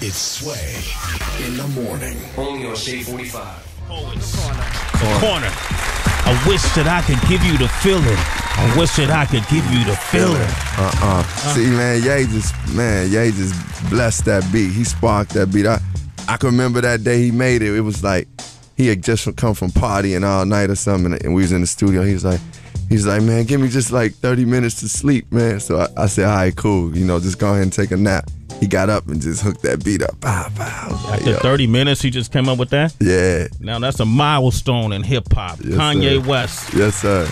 It's Sway in the morning. Only on Shade 45. Corner. I wish that I could give you the feeling. I wish that I could give you the feeling. See, Ye just blessed that beat. He sparked that beat. I can remember that day he made it. It was like he had just come from partying all night or something, and we was in the studio. He was like, man, give me just like 30 minutes to sleep, man. So I said, all right, cool. Just go ahead and take a nap. He got up and just hooked that beat up. Pow, pow. After 30 minutes, he just came up with that? Yeah. Now, that's a milestone in hip-hop. Yes, Kanye sir. West. Yes, sir.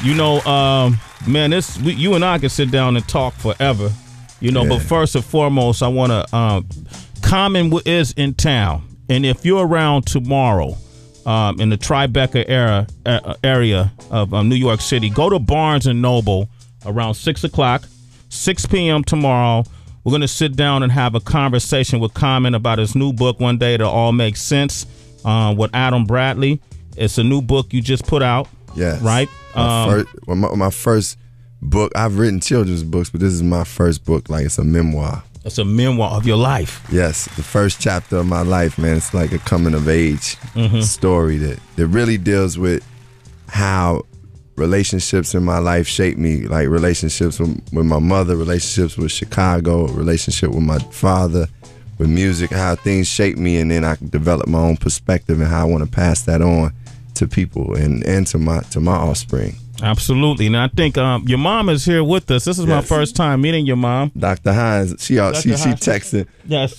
Man, you and I can sit down and talk forever. But first and foremost, I want to, Common is in town. And if you're around tomorrow in the Tribeca area of New York City, go to Barnes & Noble around 6 o'clock, 6 p.m. tomorrow. We're going to sit down and have a conversation with Common about his new book, One Day It'll All Make Sense, with Adam Bradley. It's a new book you just put out. Yes. Right? My first book, I've written children's books, but this is my first book. Like, it's a memoir. It's a memoir of your life. Yes, the first chapter of my life, man. It's like a coming of age story that really deals with how relationships in my life shaped me, like relationships with my mother, relationships with Chicago, relationship with my father, with music, how things shaped me, and then I develop my own perspective and how I want to pass that on to people and to my offspring. Absolutely. And I think your mom is here with us. This is my first time meeting your mom. Dr. Hines, she texting. Yes.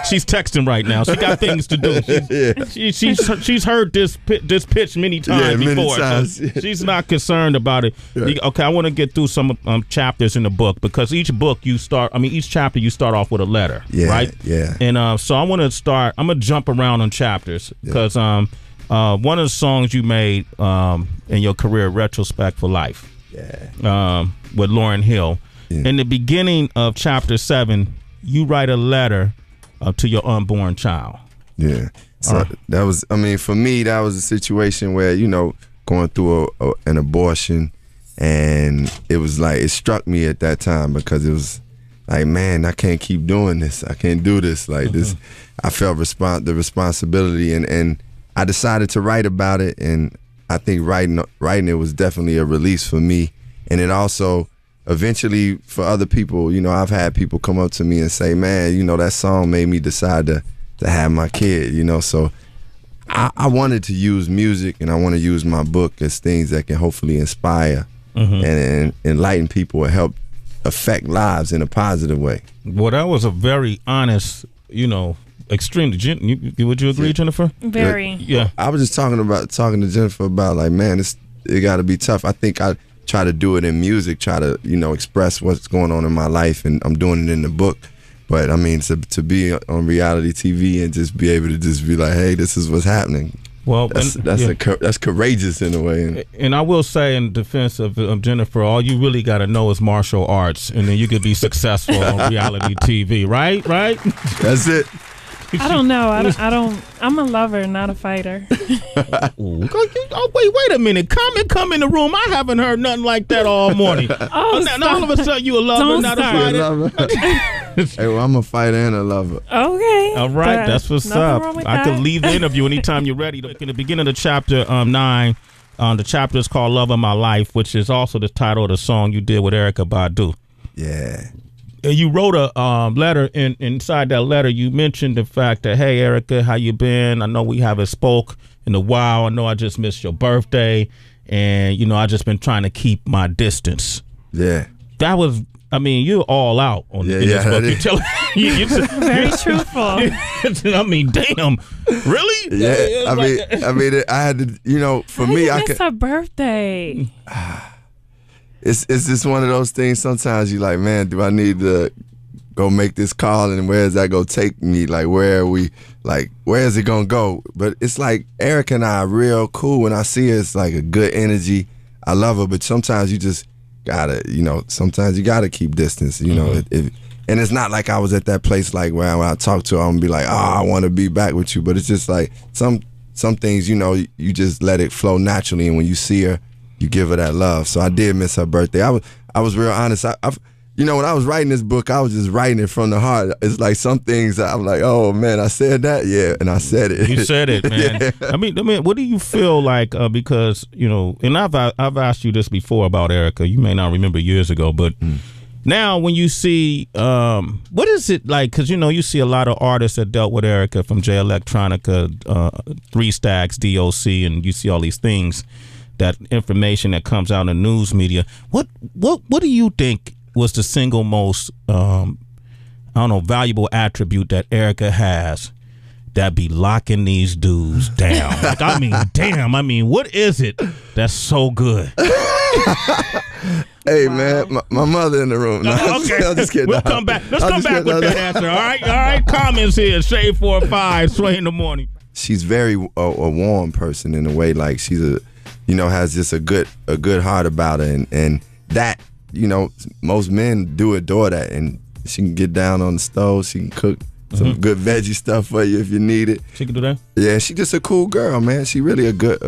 She's texting right now. She got things to do. She's heard this pitch many times before. So she's not concerned about it. Yeah. Okay, I want to get through some chapters in the book, because each chapter you start off with a letter, right? Yeah. And so I want to start. I'm gonna jump around on chapters because one of the songs you made in your career, Retrospect for Life, with Lauryn Hill. Yeah. In the beginning of chapter 7, you write a letter to your unborn child. Yeah. So that was, for me, that was a situation where, going through an abortion, and it was like, it struck me at that time, because it was like, man, I can't keep doing this. I can't do this. Like this, I felt the responsibility, and I decided to write about it, and I think writing it was definitely a release for me. And it also, eventually, for other people, I've had people come up to me and say, man, that song made me decide to have my kid, So I wanted to use music, and I want to use my book as things that can hopefully inspire and enlighten people and help affect lives in a positive way. Well, that was a very honest, extremely. Would you agree, Jennifer? Very. Yeah. I was just talking to Jennifer about, like, man, it got to be tough. I think I try to do it in music, try to express what's going on in my life, and I'm doing it in the book. But to be on reality TV and just be able to just be like, hey, this is what's happening. Well, that's courageous in a way. And I will say, in defense of Jennifer, all you really got to know is martial arts, and then you could be successful on reality TV, right? Right? That's it. I don't know. I'm a lover, not a fighter. Wait a minute. Come in the room. I haven't heard nothing like that all morning. Now all of a sudden you a lover, not a fighter. Hey, well, I'm a fighter and a lover. Okay. All right, that's what's up. I could leave the interview anytime you're ready. In the beginning of chapter 9, the chapter is called Love of My Life, which is also the title of the song you did with Erykah Badu. Yeah. You wrote a letter, and inside that letter, you mentioned the fact that, hey, Erykah, how you been? I know we haven't spoke in a while. I know I just missed your birthday, and, I just been trying to keep my distance. Yeah. That was, you're all out on this book. Very truthful. Damn. Really? Yeah. I had to, for me, I could. Her birthday. It's just one of those things. Sometimes you're like, man, do I need to go make this call, and where is that going to take me? Like, where are we? Like, where is it going to go? But it's like Erykah and I are real cool. When I see her, it's like a good energy. I love her, but sometimes you just gotta, sometimes you gotta keep distance, and it's not like I was at that place like where when I talk to her, I'm gonna be like, oh, I want to be back with you. But it's just like some things, you just let it flow naturally, and when you see her, you give her that love. So I did miss her birthday. I was real honest. you know, when I was writing this book, I was just writing it from the heart. It's like some things I'm like, oh man, I said that, yeah, and I said it. You said it, man. Yeah. I mean, what do you feel like? Because you know, and I've asked you this before about Erica. You may not remember years ago, but now when you see, what is it like? Because you know, you see a lot of artists that dealt with Erica, from J Electronica, 3 Stacks, DOC, and you see all these things, that information that comes out in the news media. What do you think was the single most valuable attribute that Erica has that be locking these dudes down? Like, I mean, damn, what is it that's so good? Hey, man, my mother in the room. No, okay, I'm just kidding. We'll come back. Let's come back with that answer. All right. Comments here. Shade 4-5. Sway in the morning. She's very a warm person in a way. Like, she's has just a good heart about her, and that, you know, most men do adore that. And she can get down on the stove. She can cook some good veggie stuff for you if you need it. She can do that. Yeah, she just a cool girl, man. She really a good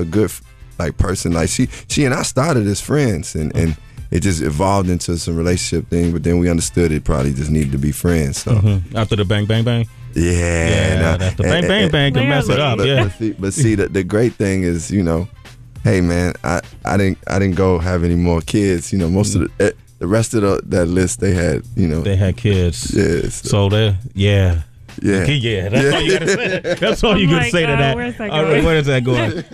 like person. Like she and I started as friends, and it just evolved into some relationship thing. But then we understood it probably just needed to be friends. So after the bang bang bang. Yeah, after bang bang bang can mess it up. But see, the great thing is, you know, hey man, I didn't go have any more kids. You know, most of the rest of that list, they had, you know, they had kids. Yes. So they That's all you gotta say. That's all you gotta say to that. Where's that all right, where is that going?